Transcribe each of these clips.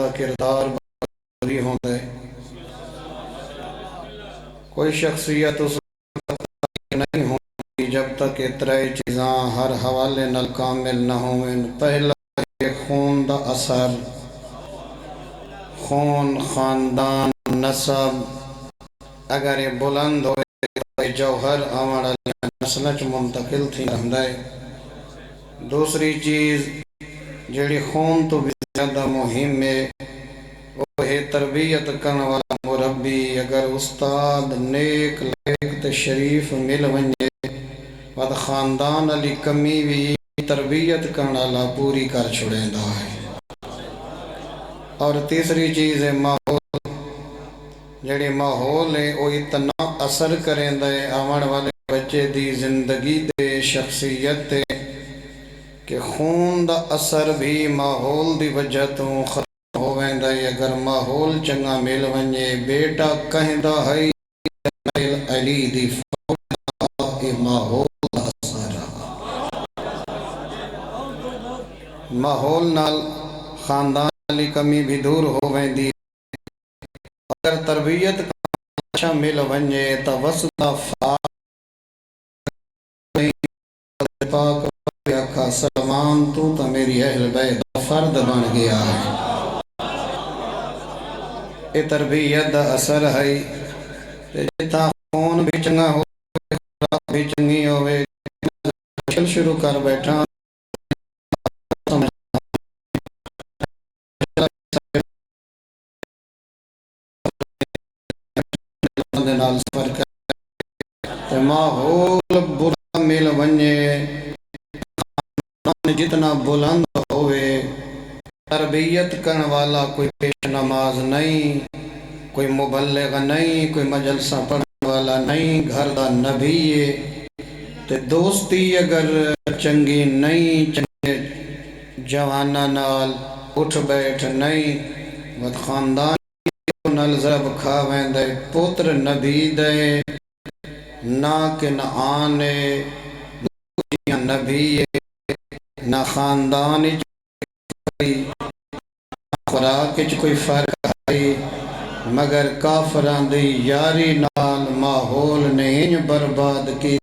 دا کردار بری ہوندے کوئی شخصیت اس وقت نہیں ہوندی جب تک اترے چیزاں ہر حوالے نال کامل نہ ہوئیں پہلا خون دا اثر خون خاندان نسب اگر یہ بلند ہوئے جوہر آمڑا نسلچ منتقل تھی رہندے دوسری چیز جڑی خون تو بھی زیادہ مہم ہے وہ ہے تربیت کرنے والا مربی اگر استاد نیک لیک تے شریف مل ونجے ود خاندان علی کمی بھی تربیت کرنے والا پوری کر چھڑیندا ہے اور تیسری چیز ہے ماحول جڑی ماحول ہے وہ اتنا اثر کریں دے آمن والے بچے دی زندگی تے شخصیت تے کہ خون دا اثر بھی ماحول دی وجہ تو ختم ہو ویندا ہے اگر ماحول چنگا مل ونجے بیٹا کہندا ہے علی دی فوق ماحول دا اثر ماحول نال خاندان علی کمی بھی دور ہو ویندی اگر تربیت کا اچھا مل ونجے تا وسطہ پاک کا سلمان تو میری اہل بیت فرد بن گیا ہے یہ تربیت دا اثر ہے جتا خون بھی چنگا ہو خراب بھی چنگی ہوئے چل شروع کر بیٹھا ماحول برا مل ونجے جتنا بلند ہوئے تربیت کرنے والا کوئی پیش نماز نہیں کوئی مبلغ نہیں کوئی مجلسہ پڑھنے والا نہیں گھر دا نبی ہے تے دوستی اگر چنگی نہیں چنگے جوانہ نال اٹھ بیٹھ نہیں ود خاندان نال ضرب کھا ویندے پتر نبی دے نہ کہ نہ آنے نبی نہ خاندان خوراک کوئی فرق ہے مگر کافران دی یاری نال ماحول نہیں برباد کی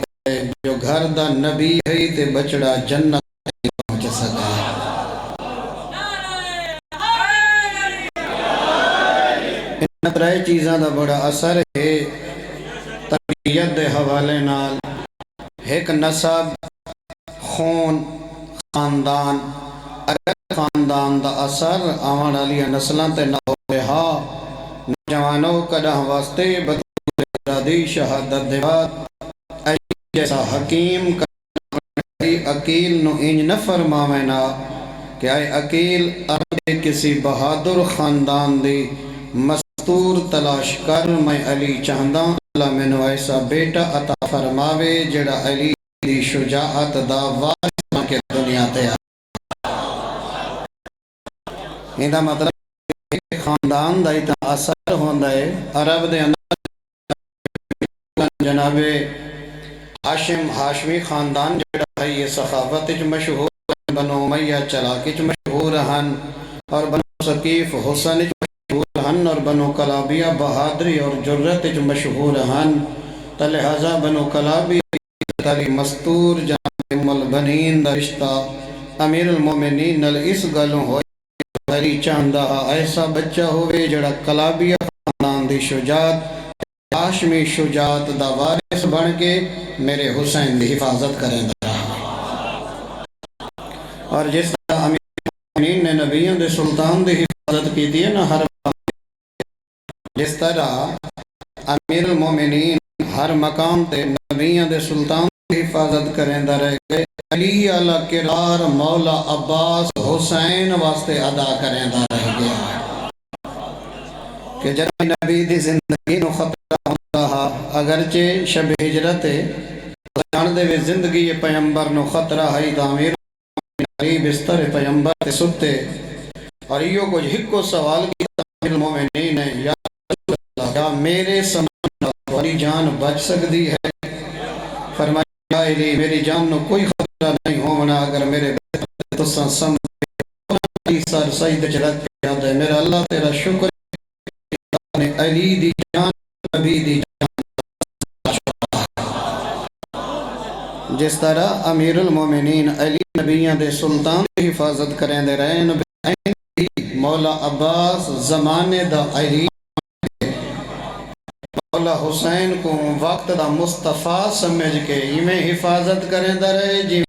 جو گھر دا نبی ہے تے بچڑا جنت پہنچ سکا ان ترے چیزاں دا بڑا اثر ہے تربیت دے حوالے نال ایک نسب خون خاندان اگر خاندان دا اثر آوان علی نسلان تے نہ ہوئے ہاں نوجوانوں کدہ واسطے بطور ارادی شہادت دے بعد ایسا حکیم عقیل نو انج نہ فرماوینا کہ آئے عقیل ارد کسی بہادر خاندان دی مستور تلاش کر میں علی چاہندہ اللہ میں نو ایسا بیٹا عطا فرماوے جڑا علی دی شجاعت دا وارث کے دنیا تے ایندہ مطلب خاندان دا اتنا اثر ہوندہ ہے عرب دے اندر جناب ہاشم ہاشمی خاندان جڑا ہے یہ سخاوت مشہور بنو امیہ چلاکچ مشہور ہن اور بنو ثقیف حسن مشہور ہن اور بنو کلابیہ بہادری اور جرت مشہور ہن لہذا بنو کلابیہ تالی مستور جناب البنین دا رشتہ امیر المومنین نل اس گلوں ہوئے بری چاندہ ایسا بچہ ہوئے جڑا کلابیہ خاندان دی شجاعت ہاشمی شجاعت دا وارث بن کے میرے حسین دی حفاظت کریں دا اور جس طرح امیر المومنین نے نبیوں دے سلطان دی حفاظت کی دی نا ہر جس طرح امیر المومنین ہر مقام تے نبیوں دے سلطان دی حفاظت کریں دا رہ گئے علی علیہ کرار مولا عباس حسین واسطے ادا کریں دا رہ گیا کہ جب نبی دی زندگی نو خطرہ ہوتا ہے اگرچہ شب ہجرت جان دے زندگی پیمبر نو خطرہ ہے تعمیر علی بستر پیمبر تے ستے اور یہ کچھ ہکو سوال کی تعمیر المومنین ہے یا میرے سمان والی جان بچ سکتی ہے فرمایا علی میری جان نو کوئی خطرہ نہیں ہونا اگر میرے تو سن سر سید چرک یاد ہے میرا اللہ تیرا شکر نے علی دی جان نبی دی جان جس طرح امیر المومنین علی نبیاں دے سلطان دی حفاظت کریں دے رہے ہیں مولا عباس زمانے دا علی مولا حسین کو وقت دا مصطفیٰ سمجھ کے میں حفاظت کریں دے رہے جی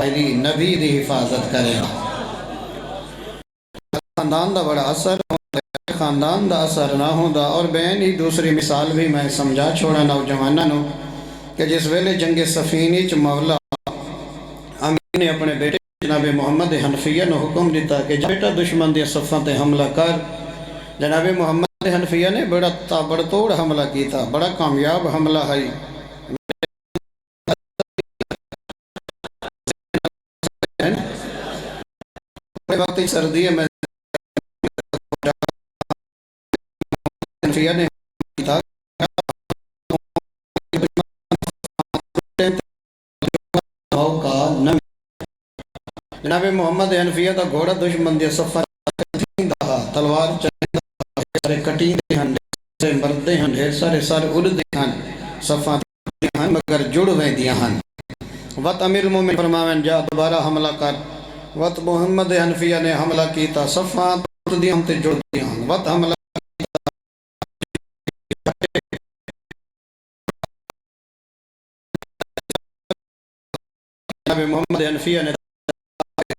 علی نبی دی حفاظت کریں خاندان دا بڑا اثر خاندان دا اثر نہ ہوندا اور بین ہی دوسری مثال بھی میں سمجھا چھوڑا نوجواناں نو کہ جس ویلے جنگ سفینی چ مولا امیر نے اپنے بیٹے جناب محمد حنفیہ نو حکم دیتا کہ بیٹا دشمن دی صفاں تے حملہ کر جناب محمد حنفیہ نے بڑا تابڑ توڑ حملہ کیتا بڑا کامیاب حملہ ہے وقت سردی میں حنفیہ نے جناب محمد حنفیہ دا گھوڑا دشمن دے صفہ تلوار چلے کٹی دے ہن سے مردے ہن ڈھیر سارے سارے اڑدے ہن صفہ ہن مگر جڑ ویندیاں ہن وقت امیر المومن فرماویں جا دوبارہ حملہ کر وقت محمد حنفیہ نے حملہ کیتا صفہ اڑدیاں ہن تے جڑ دیاں ہن وقت حملہ جناب محمد حنفیہ نے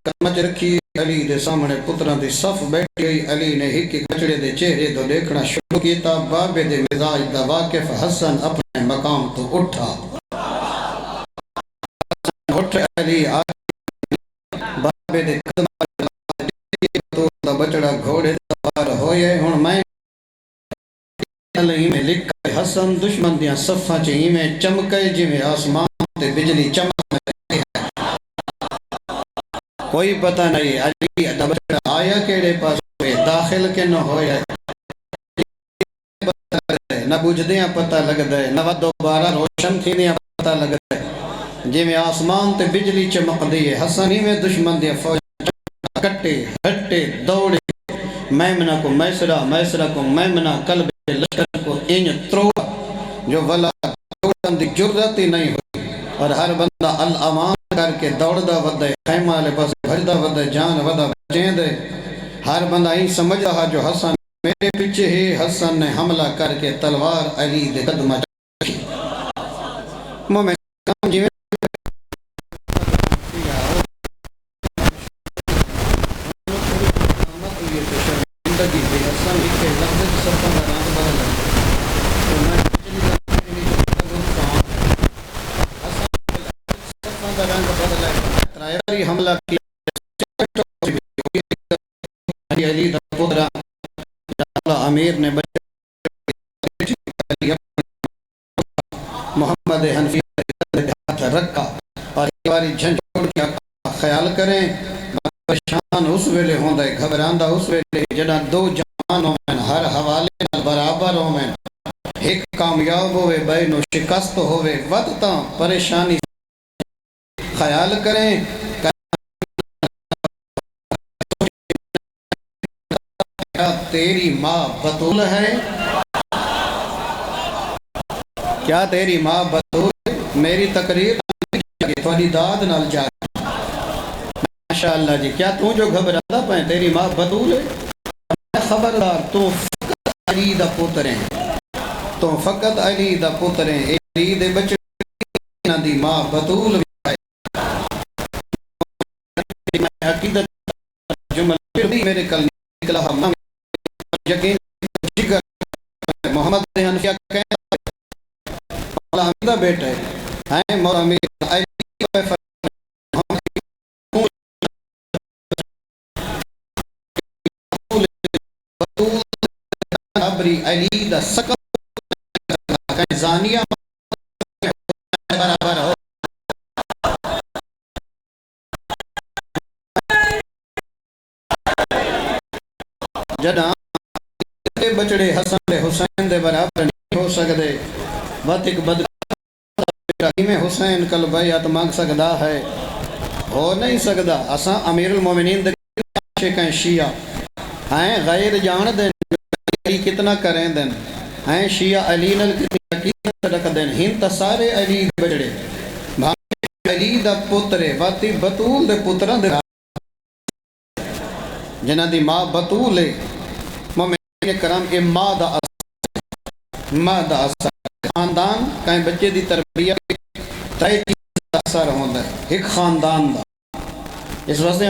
کمچ رکھی علی دے سامنے پتران دی صف بیٹھی گئی علی نے ہی کی کچڑے دے چہرے تو دیکھنا شروع کیتا بابے دے مزاج دا واقف حسن اپنے مقام تو اٹھا اٹھ علی بابے دے قدم تو دا بچڑا گھوڑے سوار ہوئے ہن میں میں لکھا حسن دشمن دیاں صفاں چ میں چمکے جویں آسمان تے بجلی چمک کوئی پتہ نہیں علی دبر آیا کیڑے پاس ہوئے داخل کے نہ ہویا نہ بجھدیاں پتہ لگ دے نہ دوبارہ روشن تھینیاں پتہ لگ دے جی میں آسمان تے بجلی چمک دیئے حسنی میں دشمن دیا فوج کٹے ہٹے دوڑے میمنہ کو میسرہ کو میمنہ قلب لشکر کو اینج تروڑا جو ولا دوڑن دی جرت ہی نہیں ہوئی اور ہر بندہ الامان کر کے دوڑدا ودے خیمہ لے بس بھجدا ودے جان ودا بچیں دے ہر بندہ ہی سمجھ رہا جو حسن میرے پیچھے ہی حسن نے حملہ کر کے تلوار علی دے قدمہ چکی مومن کام جیوے زندگی دے حسن ایک لفظ سفر رنگ بدل حملہ کیا علی دا پترا امیر نے محمد حنفیہ ہاتھ رکھا اور ایک باری جھنجھوڑ کیا خیال کریں پریشان اس ویلے ہوندے گھبراندہ اس ویلے جنہ دو جوان ہومن ہر حوالے برابر ہومن ایک کامیاب ہوئے بینو شکست ہوئے وقتا پریشانی خیال کریں کیا تیری ماں بطول ہے کیا تیری ماں بطول ہے میری تقریر تھوڑی داد نال جا ماشاءاللہ جی کیا تو جو گھبراتا پائیں تیری ماں بطول ہے خبردار تو فقط علی دا پتریں تو فقط علی دا پتریں علی دے بچے دی ماں بطول ہے میں عقیدت جمل پھر بھی میرے کل نکلا ہم یقین جگر محمد حنفیہ کہتا مولا حمیدہ بیٹے ہیں مولا حمیدہ عبری علی دا سکت زانیہ برابر ہو جدہ بچڑے حسن حسین دے برابر نہیں ہو سکتے وقت ایک بدقی میں حسین کل بیعت مانگ سکتا ہے ہو نہیں سکتا اساں امیر المومنین دے شیعہ ہیں غیر جان دیں علی کتنا کریں دیں ہیں شیعہ علی نل کتنی عقیدت رکھ دیں ہن تا سارے علی دے بچڑے بھائی علی دا پترے واتی بطول دے پتران دے جنہ دی ماں بطول ہے مومنین کرام اے ماں دا اثر خاندان کہیں بچے دی تربیت تائی چیز دا اثر ہوندہ ہے ایک خاندان دا اس واسطے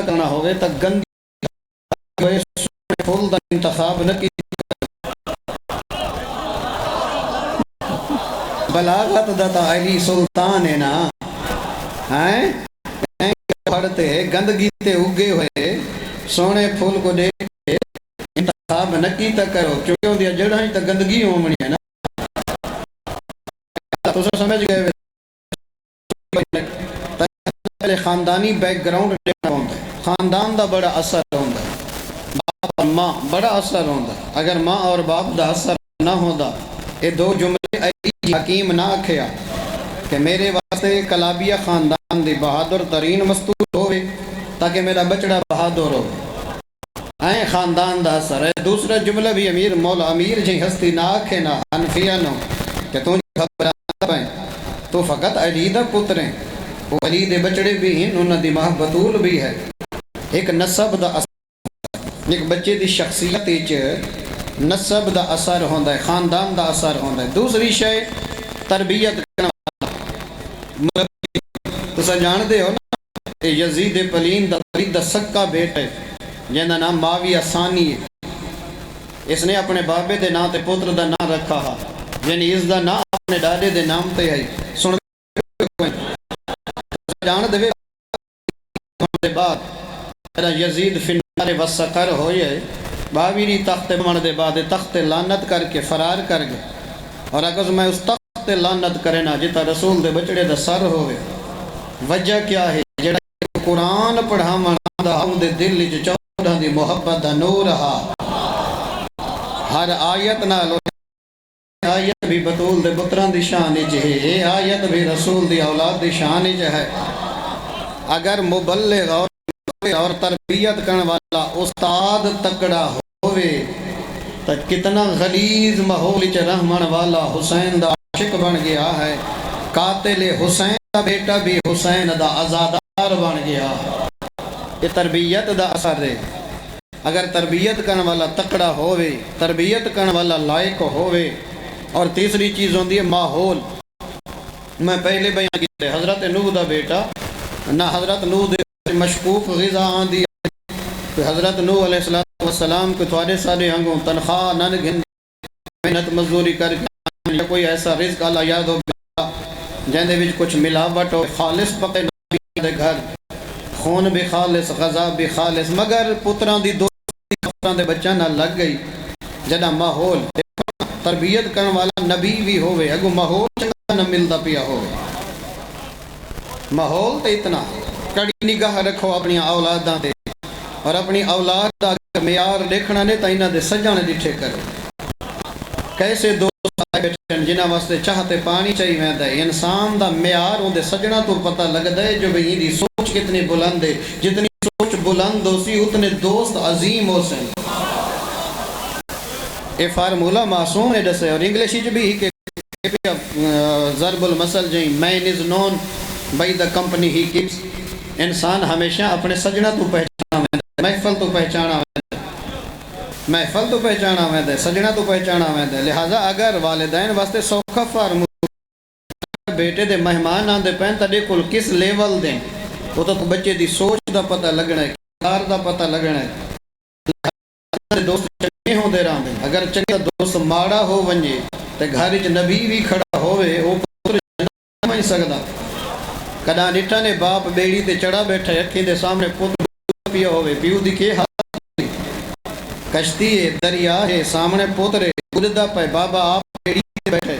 کرنا ہوگے تا گندی پھول دا انتخاب نہ کی بلاغت دا تا علی سلطان ہے نا ہیں پڑھتے گندگی تے اگے ہوئے سونے پھول کو دیکھ کے انتخاب نہ کیتا کرو کیونکہ ان دیا جڑھاں تا گندگی ہومنی ہے نا تو سمجھ گئے پہلے خاندانی بیک گراؤنڈ دیکھنا ہوتا ہے خاندان دا بڑا اثر ہوتا ہے باپ اور ماں بڑا اثر ہوتا ہے اگر ماں اور باپ دا اثر نہ ہوتا یہ دو جملے حکیم نہ کھیا کہ میرے واسطے کلابیہ خاندان دی بہادر ترین مستور ہوئے تاکہ میرا بچڑا بہادر ہو آئیں خاندان دا اثر ہے دوسرا جملہ بھی امیر مولا امیر جی ہستی نہ آکھے نہ حنفیہ نو کہ تجھے خبر آتا ہے تو فقط علی دا پتریں وہ علی دے بچڑے بھی ہیں انہوں دی ماں بطول بھی ہے ایک نسب دا اثر ایک بچے دی شخصیت نسب دا اثر ہوندہ ہے خاندان دا اثر ہوندہ ہے دوسری شے تربیت کرنا تو سا جان دے ہو نا یزید پلین دا پلین دا سکا بیٹ ہے جنہ نام معاویہ ثانی ہے اس نے اپنے بابے دے نام تے پتر دا نام رکھا ہا یعنی اس دا نام اپنے ڈاڈے دے نام تے ہے سن جان دے بعد یزید فنار وسقر ہوئے باویری تخت من دے بعد تخت لانت کر کے فرار کر گئے اور اگر میں اس تخت لانت کرے نا جتا رسول دے بچڑے دا سر ہوئے وجہ کیا ہے جڑا قرآن پڑھا منا ہم دے دل جو چودہ دی محبت دا نور رہا ہر آیت نہ لو آیت بھی بطول دے بطران دی شان ہے آیت بھی رسول دی اولاد دی شان ہے اگر مبلغ اور تربیت کرنے والا استاد تکڑا ہوئے تو کتنا غلیظ ماحول چ رحمن والا حسین دا عاشق بن گیا ہے قاتل حسین دا بیٹا بھی حسین دا آزادار بن گیا یہ تربیت دا اثر ہے اگر تربیت کرنے والا تکڑا ہوئے تربیت کرنے والا لائق ہوئے اور تیسری چیز ہوندی ہے ماحول میں پہلے بیان کیتے حضرت نوح دا بیٹا نہ حضرت نوح دے مشکوک غذا آندی حضرت نوح علیہ السلام کو تھوڑے سارے ہنگوں تنخواہ نہ گھن محنت مزدوری کر کے کوئی ایسا رزق اللہ یاد ہو جہاں وچ کچھ ملاوٹ ہو خالص پکے نبی دے گھر خون بھی خالص غذا بھی خالص مگر پتران دی دوستی پتران دے بچہ نہ لگ گئی جنا ماحول تربیت کرنے والا نبی بھی ہوئے اگو ماحول چنگا نہ ملتا پیا ہوئے ماحول تے اتنا کڑی نگاہ رکھو اپنی اولاداں دے اور اپنی اولاد دا معیار دیکھنا نہیں تائنا دے سجانے ڈٹھے کرو کیسے دوست آئے بیٹھن جنہ واسطے چاہتے پانی چاہیے ویندہ ہے انسان دا معیار ان دے سجنا تو پتہ لگتا ہے جو بھئی دی سوچ کتنی بلند ہے جتنی سوچ بلند ہو سی اتنے دوست عظیم ہو سن اے فارمولہ معصوم ہے جیسے اور انگلیشی جو بھی کہ ضرب المثل جائیں man is known by the company he keeps انسان ہمیشہ اپنے سجنا تو پہچانا ہے محفل تو پہچانا ہے محفل تو پہچانا ہے سجنا تو پہچانا ہے لہٰذا اگر والدین واسطے سوکھا فارمولہ بیٹے دے مہمان آندے پہن تا دیکھو کس لیول دیں وہ تو بچے دی سوچ دا پتہ لگنا ہے کار دا پتہ لگنا ہے دوست چنگے ہوں دے رہاں دیں اگر چنگا دوست ماڑا ہو ونجے تے گھر وچ نبی بھی کھڑا ہوئے وہ پتر جنہ نہیں سکدا کدا نٹھا نے باپ بیڑی تے چڑھا بیٹھا اکھیں دے سامنے پتر پیا ہوئے پیو دی کے حال کشتی ہے دریا ہے سامنے پتر گددا پہ بابا آپ بیڑی تے بیٹھے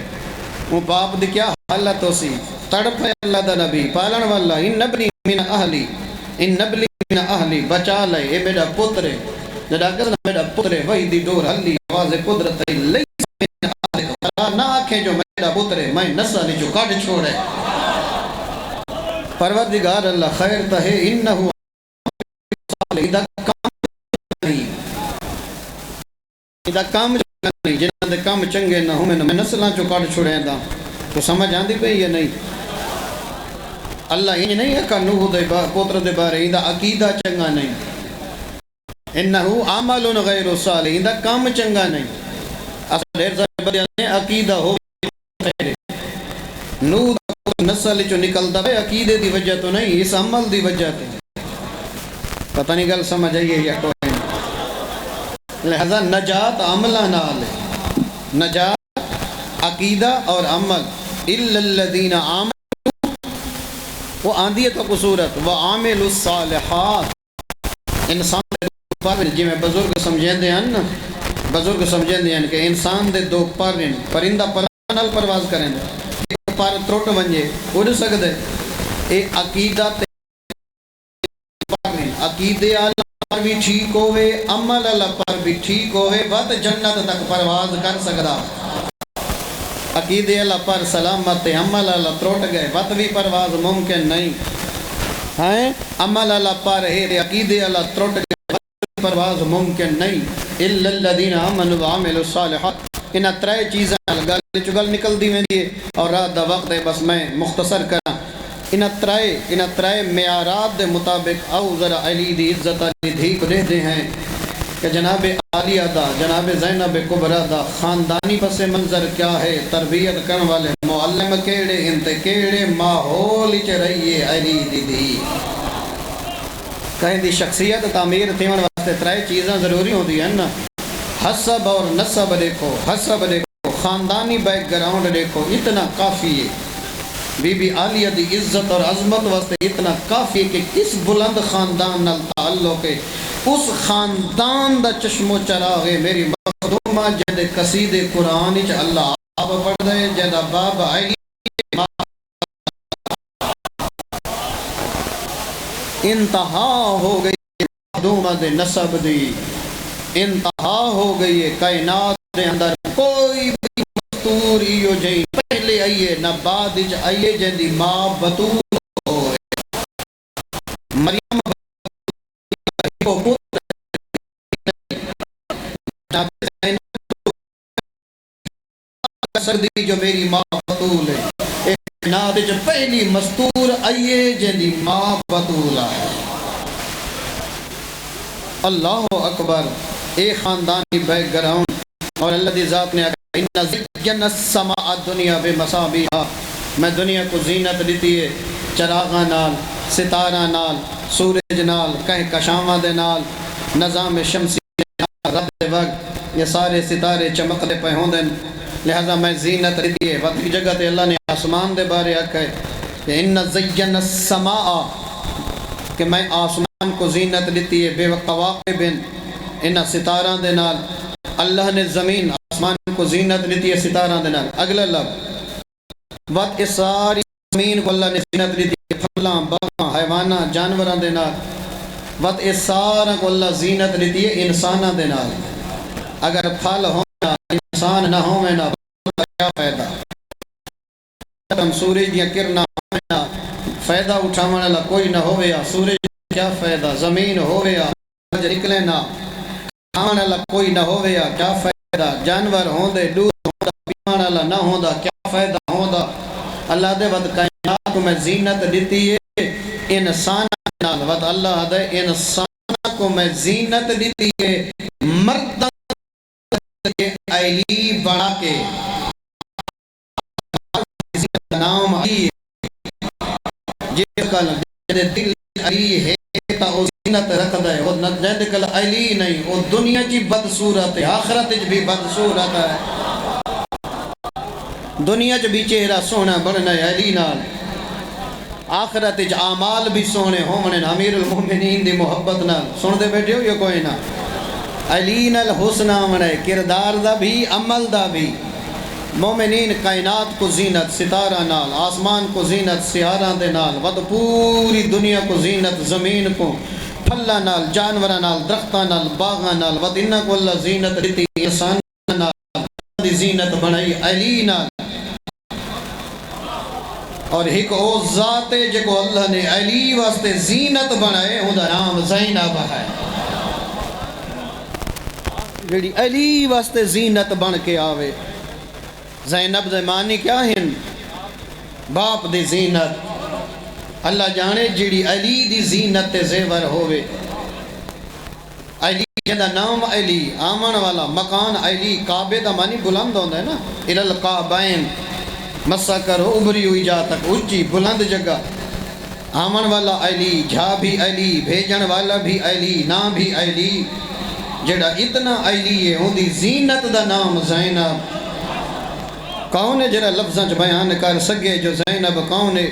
وہ باپ دی کیا حالت ہو سی تڑپ ہے اللہ دا نبی پالن والا ان نبلی من اہلی ان نبلی من اہلی بچا لے اے میرا پتر جدا کسنا میرا پتر وہی دی ڈور حلی آواز قدرت لیس من اہلی نہ آنکھیں جو میرا پتر میں نسل جو کاٹ چھوڑے پروردگار اللہ خیر تہے انہو دا کام نہیں، دا کام نہیں، جنہاں دے کام چنگے نہ ہوں میں نسلاں چو کٹ چھڑیں دا تو سمجھ آندی پہ یہ نہیں۔ اللہ یہ نہیں ہے کہ نوح دے پوتر دے بارے دا عقیدہ چنگا نہیں، انہو عمل غیر صالح، دا کام چنگا نہیں۔ اصل دیر سارے بدیاں نے عقیدہ ہو خیر، نوح دا نسل چو نکلتا ہے عقیدے دی وجہ تو نہیں، اس عمل دی وجہ تے۔ پتہ نہیں گل سمجھ آئیے یا کوئی نہیں۔ لہذا نجات عملہ نال ہے، نجات عقیدہ اور عمل۔ اِلَّا الَّذِينَ آمَنُوا، وہ آندھی ہے تو قصورت وَعَامِلُوا الصَّالِحَاتِ، انسان دے دو پر جی میں بزرگ سمجھیں دے ہیں نا، بزرگ سمجھیں دے ہیں کہ انسان دے دو پر پرندہ پرانال پرواز کریں دے، ایک پر تروٹ بنجے اڑ سکتے، ایک عقیدہ تے عقیدے اللہ پر بھی ٹھیک ہوئے، عمل اللہ پر بھی ٹھیک ہوئے، بات جنت تک پرواز کر سکتا۔ عقیدے اللہ پر سلامت، عمل اللہ تروٹ گئے، بات بھی پرواز ممکن نہیں ہے، عمل اللہ پر ہے، عقیدے اللہ تروٹ گئے، بات بھی پرواز ممکن نہیں۔ اِلَّا الَّذِينَ آمَنُوا وَعَمِلُوا الصَّالِحَاتِ، انہاں ترے چیزیں گل چگل نکل دی میں دیئے اور رات دا وقت ہے بس میں مختصر کرنا۔ انہاں ترائے معیارات دے مطابق او ذرا علی دی عزت علی دھی کو دے دے ہیں کہ جناب عالیہ دا، جناب زینب کبرا دا خاندانی پس منظر کیا ہے، تربیت کرن والے معلم کیڑے انتے کیڑے ماحول چ رہیے علی دی دھی۔ کہیں دی شخصیت تعمیر تھیون واسطے ترائے چیزاں ضروری ہوتی ہیں نا، حسب اور نسب دیکھو، حسب دیکھو، خاندانی بیک گراؤنڈ دیکھو، اتنا کافی ہے۔ بی بی عالیہ دی عزت اور عظمت واسطے اتنا کافی کہ کس بلند خاندان نال تعلق ہے، اس خاندان دا چشم و چراغ ہے میری مخدومہ جد قصید قرآن چ اللہ آپ پڑھ دے جد باب علی انتہا ہو گئی مخدومہ دے نسب دی، انتہا ہو گئی ہے کائنات دے اندر کوئی بھی مستور ایو جائیں پہلے آئیے نہ بعد اچ آئیے جہاں دی ماں بطول ہوئے، مریم کو پتر سردی جو میری ماں بطول ہے، ایک ناد جو پہلی مستور آئیے جہاں دی ماں بطول ہے۔ اللہ اکبر، ایک خاندانی بیک گراؤنڈ اور اللہ دی ذات نے اِنَّ زِيَّنَّ السَّمَاءَ الدُّنْيَا بِمَصَابِيحَ، میں دنیا کو زینت دیتی ہے چراغاں نال، ستارہ نال، سورج نال، کہیں کشاواں دے نال، نظام شمسی نال، رب دے وقت یہ سارے ستارے چمک دے پہ ہوں دن، لہذا میں زینت دیتی ہے۔ وقت کی جگہ تے اللہ نے آسمان دے بارے آکھا ہے کہ اِنَّ زِيَّنَّ السَّمَاءَ، کہ میں آسمان کو زینت دیتی ہے بے قواقب، انہاں ستارہ دے نال، اللہ نے زمین آسمان کو زینت دیتی ہے ستارہ دے نال۔ اگلا لفظ وقت اس ساری زمین کو اللہ نے زینت دیتی ہے پھلاں باغاں حیواناں جانوراں دے نال، وقت اس سارا کو اللہ زینت دیتی ہے انساناں دے نال۔ اگر پھل ہونا انسان نہ ہونا کیا فائدہ، سورج یا کرنا ہونا فائدہ اٹھاونے والا کوئی نہ ہویا، سورج کیا فائدہ، زمین ہویا نکلے نہ کھانے والا کوئی نہ ہویا کیا فائدہ، جانور ہوندے دودھ ہوندا پینے والا نہ ہوندا کیا فائدہ ہوندا۔ اللہ دے ود کائنات کو میں زینت دیتی ہے انسان نال، ود اللہ دے انسان کو میں زینت دیتی ہے مرد علی بنا کے، نام علی جس کا دل علی ہے تا او زینت رکھدا ہے، وہ جہد کل علی نہیں، وہ دنیا کی بدصورت ہے، آخرت بھی بدصورت ہے۔ دنیا چ بھی چہرہ سونا بننا ہے علی نال، آخرت چ اعمال بھی سونے ہونے، امیر المومنین دی محبت نال سن دے بیٹھے ہو یا کوئی نہ، علی نال حسن آمنا ہے کردار دا بھی عمل دا بھی۔ مومنین کائنات کو زینت ستارہ نال، آسمان کو زینت سیارہ دے نال، ود پوری دنیا کو زینت زمین کو پھلا نال، جانورہ نال، درختہ نال، باغہ نال، ود انہ کو اللہ زینت دیتی انسان نال، دی زینت بنائی علی نال۔ اور ایک او ذات ہے جے کو اللہ نے علی واسطے زینت بنائے ہوں دا نام زینب ہے جیڑی علی واسطے زینت بن کے آوے زینب دے معنی کیا ہیں باپ دی زینت اللہ جانے جیڑی علی دی زینت تے زیور ہوئے علی جنہ نام علی آمن والا مکان علی کعبے دا معنی بلند ہوندہ ہے نا الالقابین مسا کرو ابری ہوئی جا تک اچھی بلند جگہ آمن والا علی جھا بھی علی بھیجن والا بھی علی نام بھی علی جڑا اتنا علی ہے ہوندی زینت دا نام زینب کون ہے جڑا لفظاں چ بیان کر سکے جو زینب کون ہے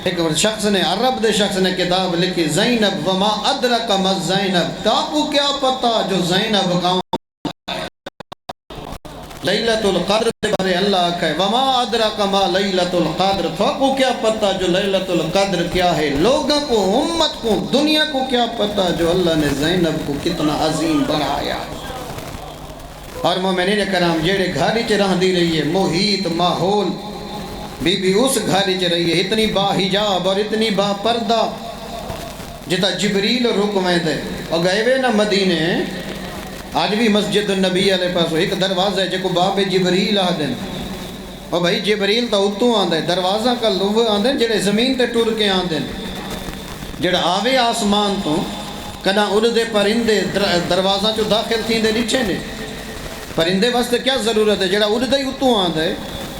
ایک شخص نے عرب دے شخص نے کتاب لکھی زینب وما ادرک ما زینب تاکو کیا پتا جو زینب کون لیلۃ القدر دے بارے اللہ کہے وما ادرک ما لیلۃ القدر تاکو کیا پتا جو لیلۃ القدر کیا ہے لوگوں کو امت کو دنیا کو کیا پتا جو اللہ نے زینب کو کتنا عظیم بنایا اور مومنین کرام جیڑے گھر چ رہندی رہی ہے محیط ماحول بی بی اس گھر چ رہی ہے اتنی با حجاب اور اتنی با پردہ جتا جبریل رکویں دے اور گئے وے نا مدینے آج بھی مسجد النبی علیہ پاس ایک دروازہ ہے جکو باب جبریل آ دیں اور بھائی جبریل تا اتوں آن دے دروازہ کا لوگ آن دیں جڑے زمین تے ٹر کے آن دیں جڑا آوے آسمان تو کنا اڑدے پرندے دروازہ چو داخل تھیں دے نیچے نے پرندے واسطے کیا ضرورت ہے جڑا اڑدے ہی اتوں آن دے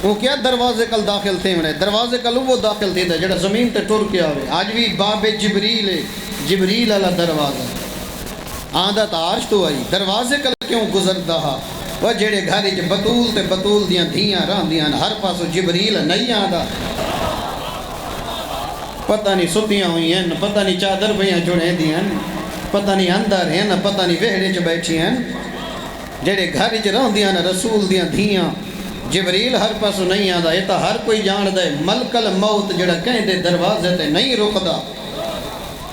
وہ کیا دروازے کل داخل تھے منے دروازے کل وہ داخل تھے جڑا زمین تے ٹر کے آوے آج بھی باب جبریل ہے جبریل علی دروازہ آندت عرش تو آئی دروازے کل کیوں گزر دہا وہ جڑے گھری چ بطول تے بطول دیاں دھیاں راندیاں ہر پاسو جبریل نہیں آندا پتہ نہیں ستیاں ہوئی ہیں پتہ نہیں چادر پہ جڑیں دیاں پتہ نہیں اندر ہیں پتہ نہیں وہڑے چ بیٹھی ہیں جڑے گھر چ رہندیاں رسول دیاں دھیاں جبریل ہر پاسو نہیں آندا یہ تو ہر کوئی جان دے ملک الموت جڑا کہیں دے دروازے تے نہیں رکدا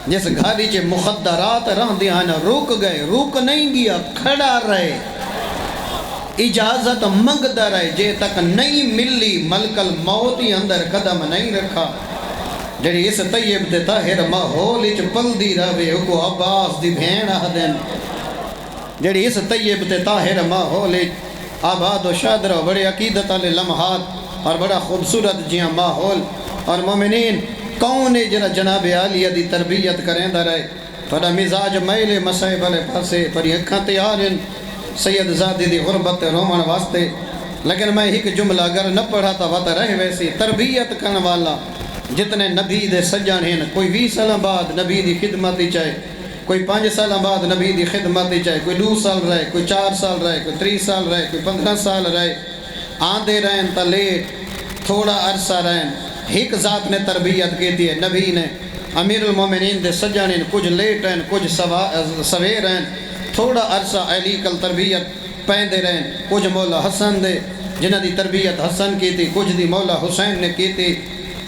جس گھر چ مخدرات رہندیاں رک گئے رک نہیں گیا کھڑا رہے اجازت منگدا رہے جے تک نہیں ملی ملک الموت ہی اندر قدم نہیں رکھا جڑی اس طیب تے طاہر ماحول وچ پلدی رہے کو عباس دی بہن آدن جڑی اس طیب تے طاہر ماحول آباد و شاد رہو بڑے عقیدت والے لمحات اور بڑا خوبصورت جیاں ماحول اور مومنین کون ہے جڑا جناب عالیہ دی تربیت کریں دا رہے تھوڑا مزاج میل مسائب والے پاسے پر اکھاں تیار ہیں سید زادی دی غربت رومن واسطے لیکن میں ایک جملہ اگر نہ پڑھا تا وطا رہے ویسی تربیت کرنے والا جتنے نبی دے سجان ہیں کوئی 20 سال بعد نبی دی خدمت ہی چاہے کوئی 5 سال بعد نبی دی خدمت ہی چاہے کوئی 2 سال رہے کوئی 4 سال رہے کوئی 3 سال رہے کوئی 15 سال رہے آندے رہیں تا لیٹ تھوڑا عرصہ رہیں ایک ذات نے تربیت کی دی ہے نبی نے امیر المومنین دے سجان ہیں کچھ لیٹ ہیں کچھ سویر ہیں تھوڑا عرصہ علی کل تربیت پہندے رہیں کچھ مولا حسن دے جنہ دی تربیت حسن کی تھی کچھ دی مولا حسین نے کی تھی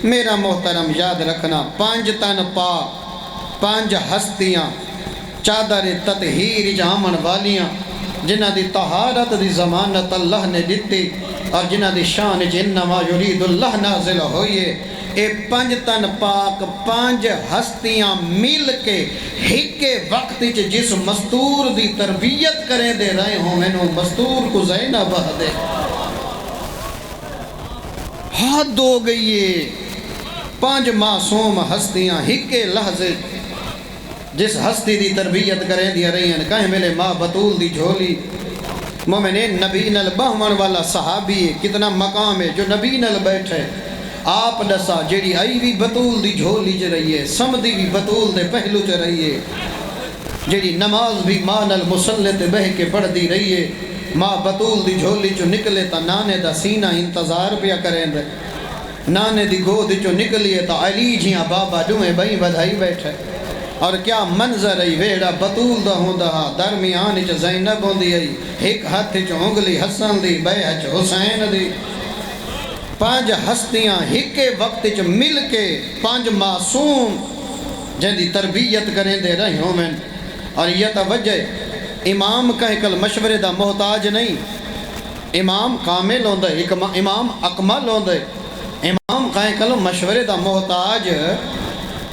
میرا محترم یاد رکھنا 5 تن پاک 5 ہستیاں چادر تطہیر جامن والیاں جنہ دی طہارت دی ضمانت اللہ نے دیتی اور جنہ دی شان انما یرید اللہ نازل ہوئیے اے 5 تن پاک 5 ہستیاں مل کے ایک وقت جس مستور دی تربیت کریں دے رہے ہوں میں نو مستور کو زینب دے حد ہو گئی ہے 5 معصوم ہستیاں ایک لحظے جس ہستی دی تربیت کریں دیا رہی ہیں کہیں ملے ماں بطول دی جھولی مومنین نبی نل بہمن والا صحابی ہے کتنا مقام ہے جو نبی نل بیٹھے آپ دسا جیڑی آئی بھی بطول دی جھولی چ رہی ہے سمدی بھی بطول دے پہلو چ رہی ہے جیڑی نماز بھی ماں نل مسلے تے بہ کے پڑھ دی رہی ہے ماں بطول دی جھولی چو نکلے تا نانے دا سینہ انتظار پیا کریں دے نانے دی گود چو نکلیے تا علی جیاں بابا دوئے بھائی بدھائی بیٹھے اور کیا منظر ای ویڑا بطول دا ہوں دا درمیان چ زینب ہوں دی ای ایک ہاتھ چ انگلی حسن دی بے چ حسین دی 5 ہستیاں ایک وقت چ مل کے 5 معصوم جن دی تربیت کریں دے رہے ہوں میں اور یہ توجہ امام کہیں کل مشورے دا محتاج نہیں امام کامل ہوں دے امام اکمل ہوں دے امام امام قائم کلو مشورے دا محتاج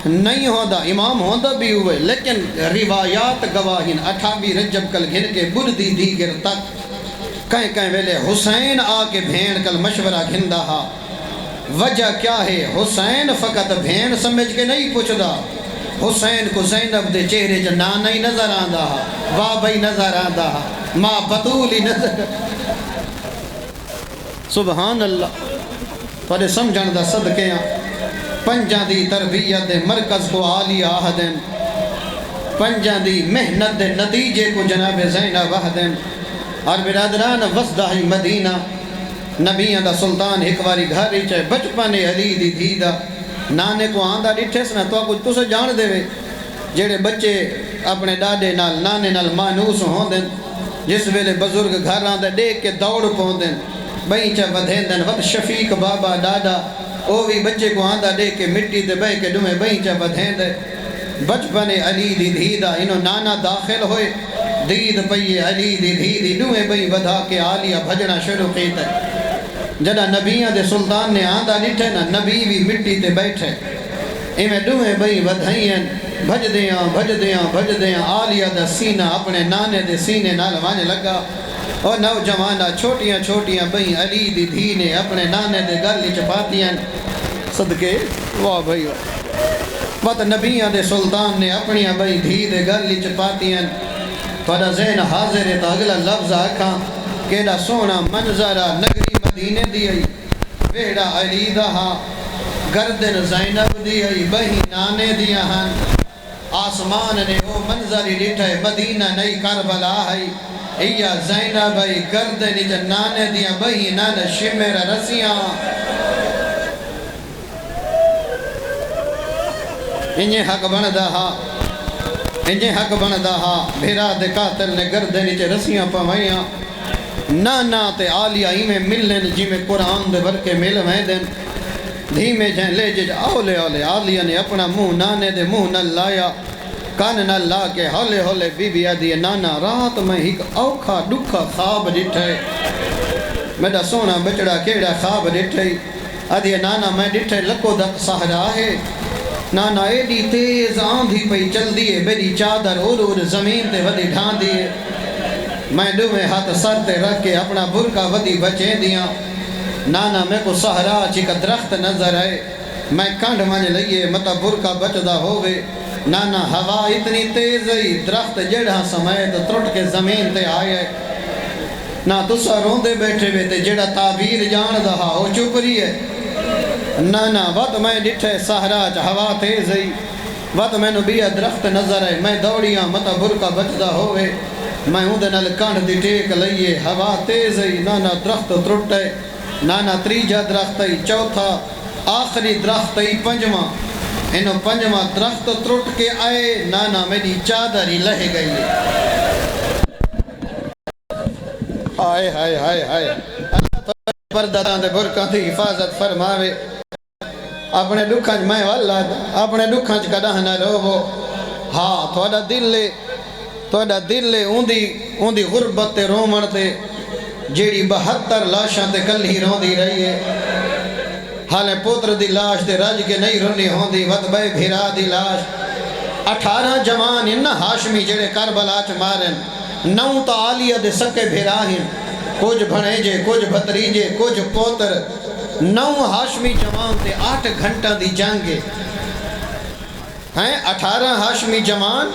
نہیں ہوتا، امام ہوتا بھی ہوئے لیکن روایات گواہین 28 رجب کل گھن کے بردی دیگر تک کہیں ویلے حسین آ کے بھین کل مشورہ گھندا ہا۔ وجہ کیا ہے؟ حسین فقط بھین سمجھ کے نہیں پوچھدا، حسین کو زینب دے چہرے جو نانا ہی نظر آندا ہا، بابا ہی نظر آندا ہا، ماں بطول ہی نظر۔ سبحان اللہ، تھوڑے سمجھن دا صدقے ہیں۔ پنجاں دی تربیت دے مرکز کو عالی آہدن، پنجاں دی محنت دے نتیجے کو جناب زینب آہدن۔ اور برادران وسدہ مدینہ نبیاں دا سلطان ایک واری گھر ہی چاہے بچپن علی دی دھیدہ نانے کو آندہ ڈٹھے سنا تو کچھ تسے جان دے وے جیڑے بچے اپنے ڈاڈے نال نانے نال مانوس ہوں دن، جس ویلے بزرگ گھر آندہ دیکھ کے دوڑ پہن دن، بہی چاہ ودھین دن ود شفیق بابا ڈاڈا او بھی بچے کو آندہ دیکھ کے مٹی دے بہ کے ڈومے بہی چاہ ودھین دن۔ بچپن علی دی دھیدہ انہوں نانا داخل ہوئے، دید پئیے علی دی دھیدی ڈومے بہی ودھا کے آلیہ بھجنا شروع کیتا ہے۔ جڑا نبیاں دے سلطان نے آندہ ڈٹھے نا، نبی بھی مٹی تے بیٹھے، ایمیں ڈومے بہی ودھائیں بھج دیاں آلیہ دا سینہ اپنے نانے دے سینے نال وانے لگا۔ اور نوجوانہ چھوٹیاں چھوٹیاں بہی علی دی دھی نے اپنے نانے دے گل چپاتیاں صدقے واہ بھائی واہ۔ بات نبیاں دے سلطان نے اپنی بہی دھی دے گل چپاتیاں۔ تھوڑا ذہن حاضر ہے تو اگلا لفظ آکھاں کیڑا سونا منظرہ نگری مدینے دی آئی، ویڑا علی دا ہاں، گردن زینب دی آئی، بہی نانے دیا ہاں۔ آسمان نے وہ منظری ڈٹھے مدینہ نئی کربلا ہے، ایا زینب ہے گردن جنانے دیا بہی نان شمر رسیاں۔ انہیں حق بندہ ہا بھیرا دے قاتل نے گردن چے رسیاں پوائیاں۔ نانا تے آلیہ میں ملن جی میں قرآن دے برکے مل ویندن، دھیمے جائیں لے جے اولے آلیہ نے اپنا منہ نانے دے منہ نہ لایا، کان نہ لا کے ہولے ہولے بی بی آدھی نانا رات میں ایک اوکھا ڈکھا خواب ڈٹھے، میرا سونا بچڑا کیڑا خواب ڈٹھے، آدھی نانا میں ڈٹھے لکو دک صحرا ہے، نانا ایڈی تیز آندھی پئی چل دیئے، میری چادر اور زمین تے ودی ڈھان دیئے، میں ڈومے ہاتھ سر تے رکھ کے اپنا برکا ودی بچے دیاں، نانا میں کو صحرا چکا درخت نظر آئے، میں کانڈ مانے لئیے مطا برکا بچدا ہوئے، نانا ہوا اتنی تیز ہے درخت جڑا سمیت ترٹ کے زمین تے آئے، نا تسا روندے بیٹھے ہوئے تے جڑا تعبیر جان دہا ہو چپ رہی ہے، نانا وقت میں ڈٹھے صحرا چ ہوا تیز ہے، وقت میں نبیہ درخت نظر آئے، میں دوڑیاں مطا برکا بچدا ہوئے، میں ہوں دے نال کانڈ دی ٹیک لئیے، ہوا تیز ہے، نانا درخت ترٹ ہے، نانا تریجا درخت ہے، چوتھا آخری درخت ہے، پنجواں، انہوں پنجواں درخت ترٹ کے آئے، نانا میری چادر ہی لہ گئی ہے۔ آئے ہائے ہائے ہائے، اللہ تعالیٰ پردہ دے برکاں دی حفاظت فرماوے، اپنے دکھانچ میں واللہ اپنے دکھانچ کڑاہ نہ روو، ہاں تھوڑا دل لے اندی غربت تے رومن تے جیڑی 72 لاشاں تے کل ہی رون دی رہی ہے، حالے پوتر دی لاش تے رج کے نہیں رونی ہون دی وقت بے بھیرا دی لاش، 18 جوان انہا ہاشمی جڑے کربلا چ مارن، 9 تا آلیہ دے سکے بھیراہن، کچھ بھنیجے کچھ بھتریجے کچھ پوتر، 9 ہاشمی جوان تے 8 گھنٹہ دی جنگے ہیں، 18 ہاشمی جوان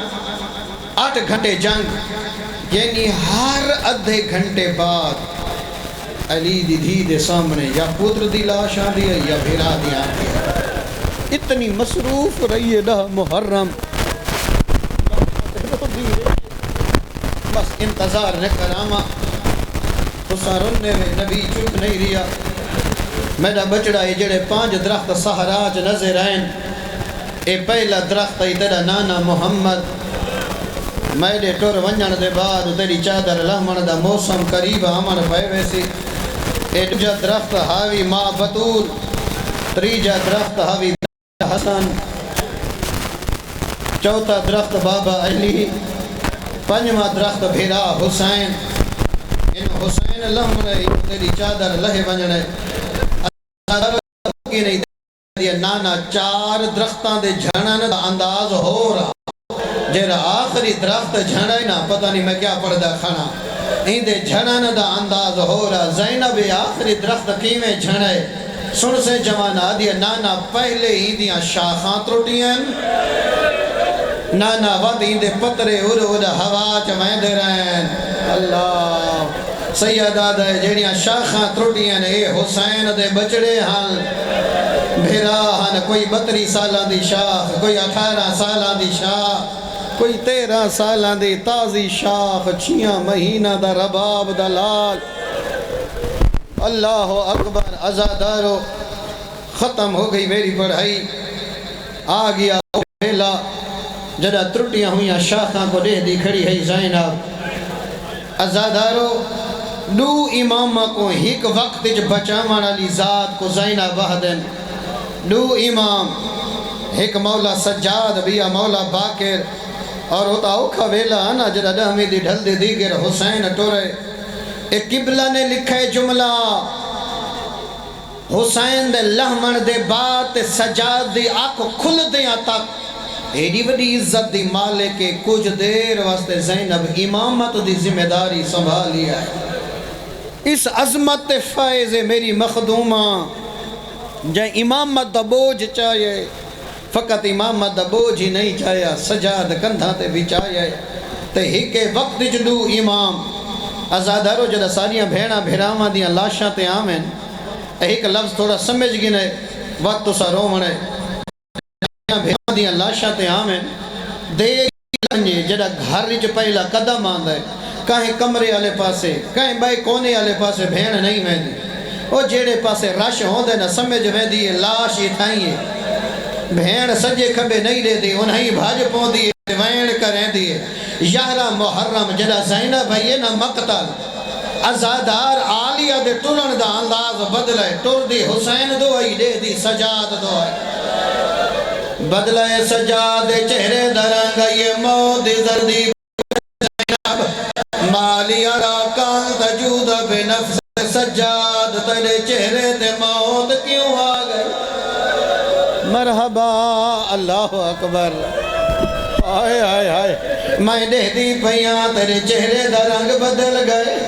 8 گھنٹے جنگ، یعنی ہر ادھے گھنٹے بعد علی دی دھی دے سامنے یا پوتر دی لاش آن دی ہے یا بھیرا دی آن دی ہے، اتنی مصروف رہی ہے نا محرم، بس انتظار نے کراما تو سارنے میں نبی چپ نہیں ریا، میرا بچڑا یہ جڑے 5 درخت صحراج نظر آئیں، اے پہلا درخت ہے تیرا نانا محمد، میرے ٹور ونجن دے بعد تیری چادر لہمن دا موسم قریب آمن پائے ویسی، اے دوجا درخت حاوی ماں بطول، تریجا درخت حاوی حسن، چوتھا درخت بابا علی، پنجواں درخت بھیرا حسین، ان حسین لہمن تیری چادر لہ ونجن کی نہیں دیا نانا چار درختان دے جھنن دا انداز ہو رہا جیرا آخری درخت جھنن نا پتہ نہیں میں کیا پڑھدا کھانا این دے جھنن دا انداز ہو رہا زینب آخری درخت کیویں جھنے سن سے جوان آدیا نانا پہلے ہی دیاں شاخاں ترٹیاں نانا ود ہی دے پترے اڑ ہوا چمین دے رہن اللہ سیدہ دے جڑیاں شاخاں ترٹیاں اے حسین دے بچڑے ہاں بھیرا ہاں کوئی 32 سالاں دی شاخ کوئی 18 سالاں دی شاخ کوئی 13 سالاں دی تازی شاخ 6 مہینہ دا رباب دا لال اللہ اکبر عزادارو ختم ہو گئی میری پڑھائی آ گیا پہلا جڑا ترٹیاں ہویاں شاخاں کو دے دی کھڑی ہے زینب عزادارو دو امامہ کو ہک وقت جو بچامان علی ذات کو زینب وحدن دو امام ایک مولا سجاد بیا مولا باکر اور ہوتا اوکھا ویلا آنا جڑا دہمی دی ڈھل دی دیگر حسین ٹورے ایک قبلہ نے لکھے جملہ حسین دے لہمن دے بات سجاد دی آنکھ کھل دیاں تک ایڈی وڈی عزت دی مالے کے کچھ دیر واسطے زینب امامت دی ذمہ داری سنبھالی ہے اس عظمت فائز میری مخدومہ جائے امامت دا بوجھ چاہیے فقط امامت دا بوجھ ہی نہیں چاہیا سجاد کندھا تے بھی چاہیے تے ہی کے وقت جدو امام عزادارو جدہ ساریاں بھیڑاں بھیراواں دیاں لاشاں تے آمین ایک لفظ تھوڑا سمجھ گنے وقت تو سا رومنے بھیڑاں دیاں لاشاں تے آمین دیکھ لنجے جدہ گھر جو پہلا قدم آندہ ہے کہیں کمرے آلے پاسے کہیں بھائی کونے آلے پاسے بھیڑ نہیں میں دی وہ جیڑے پاسے رش ہوندے نہ سمجھ میں دی لاش ہی تھائیے بھیڑ سجے کھبے نہیں دے دی انہیں بھاج پون دی وین کریں دی 11 محرم جڑا زینب ہے نہ مقتل عزادار عالیہ دے ٹرن دا انداز بدلے ٹر دی حسین دعائی دے دی سجاد دعائی بدلے سجاد چہرے درنگ یہ موت زردی زینب مالی اراکان تجود بنفس سجاد تیرے چہرے تے موت کیوں آ گئی مرحبا اللہ اکبر آئے آئے آئے میں دے دی پیاں تیرے چہرے دا رنگ بدل گئے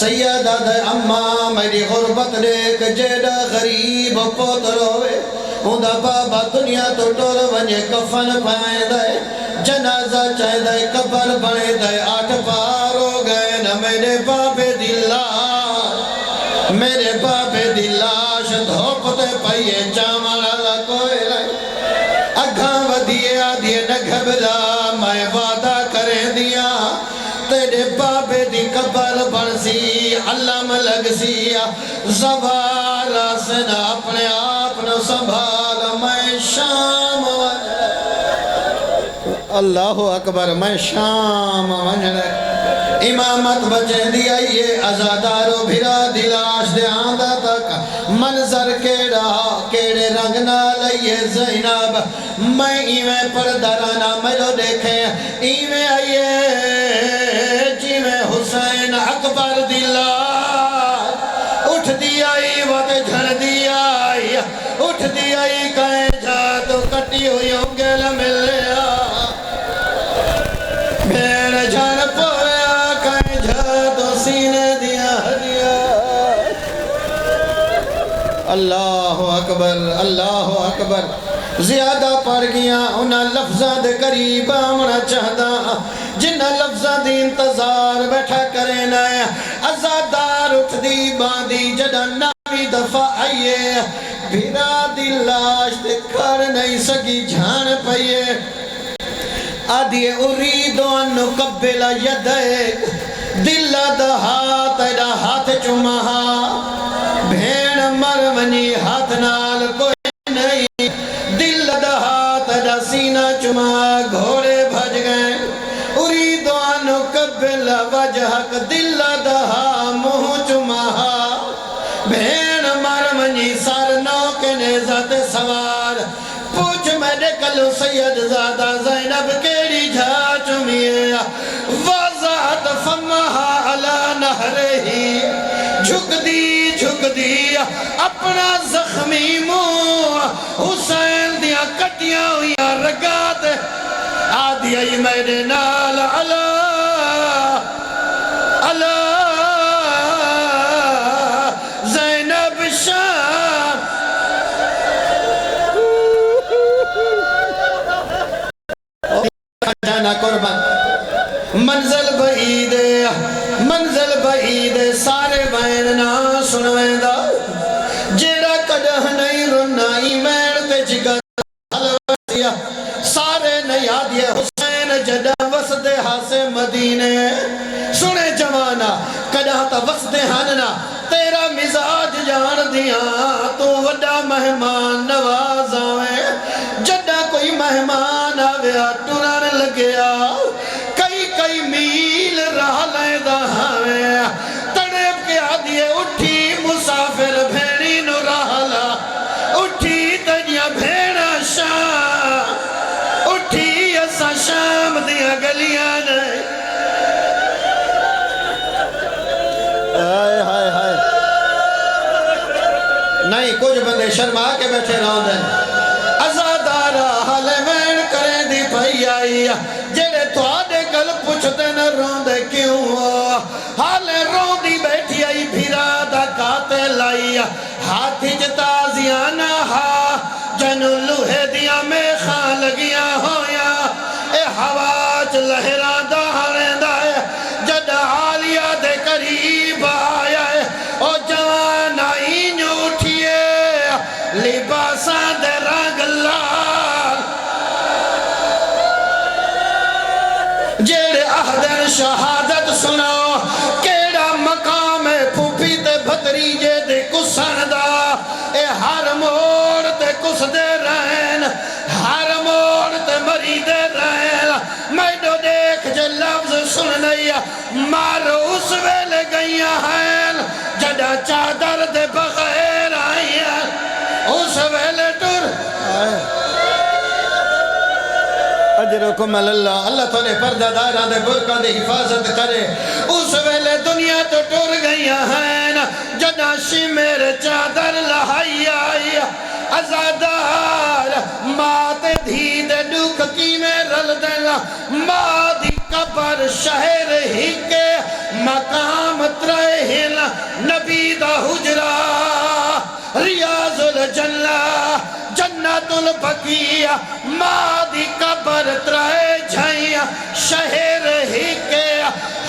سیدہ دے اماں میری غربت دیکھ جیڑا غریب پوتر ہوئے ہوندہ بابا دنیا تو ٹور ونجے کفن پائیں دے جنازہ چاہے دے قبر بنے دے 8 پار ہو گئے نہ میرے بابے میرے بابے دی لاش دھوپتے پائیے چامل اللہ کوئی لائے اگھاں ودیے آدھیے نہ گھبرا میں وعدہ کریں دیا تیرے بابے دی قبر بنسی اللہ ملگ سی زوارا سنا اپنے آپ نہ سنبھال میں شام اللہ اکبر میں شام ونجھنے امامت بچے دی آئیے عزادارو بھرا دلاش دے آندہ تک منظر کیڑے رنگ نہ لئیے زینب میں ایویں پردرانا ملو دیکھیں ایویں آئیے جی میں حسین اکبر دلاش اٹھ دی آئی وقت جھڑ دی آئی اٹھ دی آئی کہیں جا تو کٹی ہوئی انگل ملے بھیڑ جھڑ پویا کہیں جھا تو سینے دیا ہریا اللہ اکبر زیادہ پڑھ گیا انہا لفظہ دے قریب آمنا چاہتا جنہا لفظہ دی انتظار بیٹھا کریں آیا عزادار اٹھ دی باندی جڑا نامی دفعہ آئیے بھیرا دی لاش دے کر نہیں سکی جھان پئیے آدھیے اریدو انو قبل یدے دل دا ہاتھ ایڈا ہاتھ چمہا بھین مرونی ہاتھ نال کوئی نہیں دل دا ہاتھ ایڈا سینہ چمہا گھوڑے بھج گئے اریدو انو قبل وجہک دل دا منہ چمہا بھین مرونی سر نوکے نیزت سوار پوچھ میرے کلو سید زادہ زینب کیڑی جھا چمیے وزاد فمہا علا نہرہی جھک دی دی اپنا زخمی منہ حسین دیا کٹیاں ہویا رگات آدھی آئی میرے نال اللہ اللہ زینب شام جانا قربان منزل بعید سارے بین نہ سنویں دا جیڑا کدہ نہیں رنائی مین تے جگر حلوہ سارے نیادی حسین جدہ وسدے ہاسے مدینے سنے جوانا کدہ تا وسدے ہننا تیرا مزاج جان دیا تو وڈا مہمان نواز آویں جدہ کوئی مہمان آویا ٹران لگیا کئی میل راہ لیدہ ہمیں تڑپ کے آدھیے اٹھی مسافر بھیڑی نو راہلا اٹھی تنیا بھیڑا شام اٹھی ایسا شام دیا گلیاں نہیں نہیں کچھ بندے شرما کے بیٹھے رہوں دیں ازادارہ حال وین کریں دی پہی آئی جیڑے تو آدھے گل پوچھتے نہ رون دے کیوں حال رون دی بیٹھی آئی بھیرا دا کاتے لائی ہاتھی جتازیاں ہا جنو لوہے دیا میں خان لگیا ہویا اے ہواج لہران دا ہرین دا ہے جد عالیہ دے قریب آیا ہے او جوان آئینو اٹھئے لباسان دے رنگ لال جیڑے اہدن شہادت سنو کیڑا مقام پھوپی تے بھتریجے دے کسن دا اے ہر موڑ تے کس دے رہن ہر موڑ تے مری دے رہن میں دو دیکھ جے لفظ سن نئی مارو اس ویلے گئیاں ہیں جدہ چادر دے بغیر آئی اس ویلے ٹر اجرکم اللہ اللہ تو نے پردہ دارہ دے برکہ دے حفاظت کرے اس ویلے دنیا تو ٹر گئیاں ہیں جدہ شمیر چادر لہائی آئی ازادار مات دھی دے ڈوک کی میں رل دینا ماں دی قبر شہر ہی کے مقام ترہن نبی دا حجرہ ریاض الجنہ جنت البقیہ ماں دی قبر ترہے جھائیاں شہر ہی کے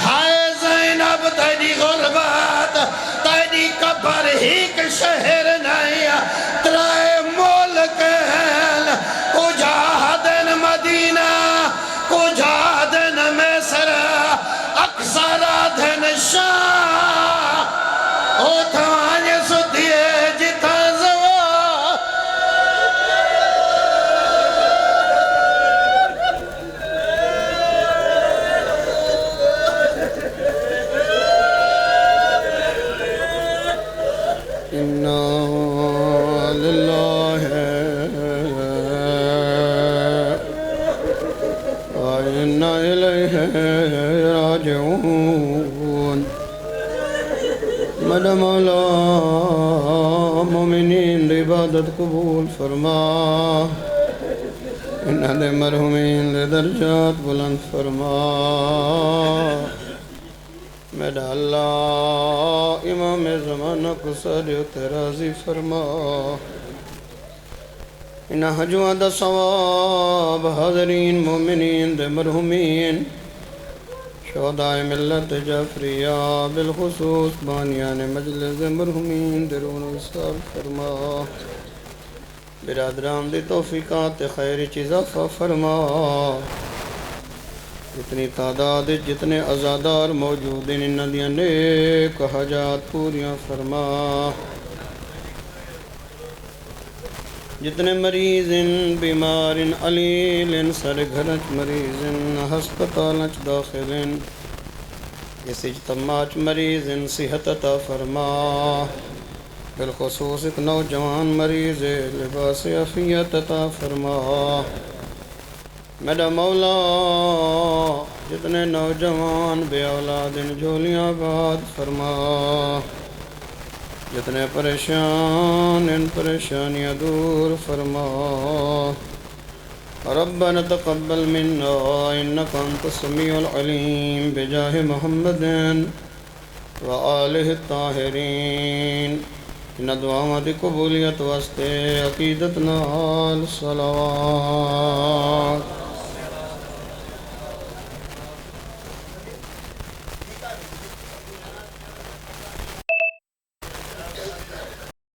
ہائے زینب تیری غربات تیری قبر ہی کے شہر نہیں ترہے ملک ہیں کجاہدن مدینہ کجاہدن مصر اکثر دن شاہ او تھوانی سدھیے جتا زوا اِنَّا لِلَّهِ وَإِنَّا إِلَيْهِ راجعون مدد مولا مومنین عبادت قبول فرما انہاں دے مرحومین دے درجات بلند فرما میرا اللہ امام زمانہ کو صدیق راضی فرما انہاں حجوہ دا ثواب حاضرین مومنین دے مرحومین شہداء ملت جعفریہ بالخصوص بانیان مجلس مرحومین درون وصال فرما برادران دی توفیقات خیر اضافہ فرما جتنی تعداد جتنے عزادار موجود ہیں انہاں دیاں نیک حاجات پوریاں فرما جتنے مریض بیمار علیل سر گھرچ مریض ہسپتالچ داخل اس اجتماعچ مریض صحت عطا فرما بالخصوص ایک نوجوان مریض لباس عافیت عطا فرما میرا مولا جتنے نوجوان بے اولاد ان جھولیاں آباد فرما جتنے پریشان ان پریشانیاں دور فرما ربنا تقبل منا انك انت السميع العليم بجاه محمد وآلہ الطاہرین ان دعاواں دی قبولیت واسطے عقیدت نال صلوات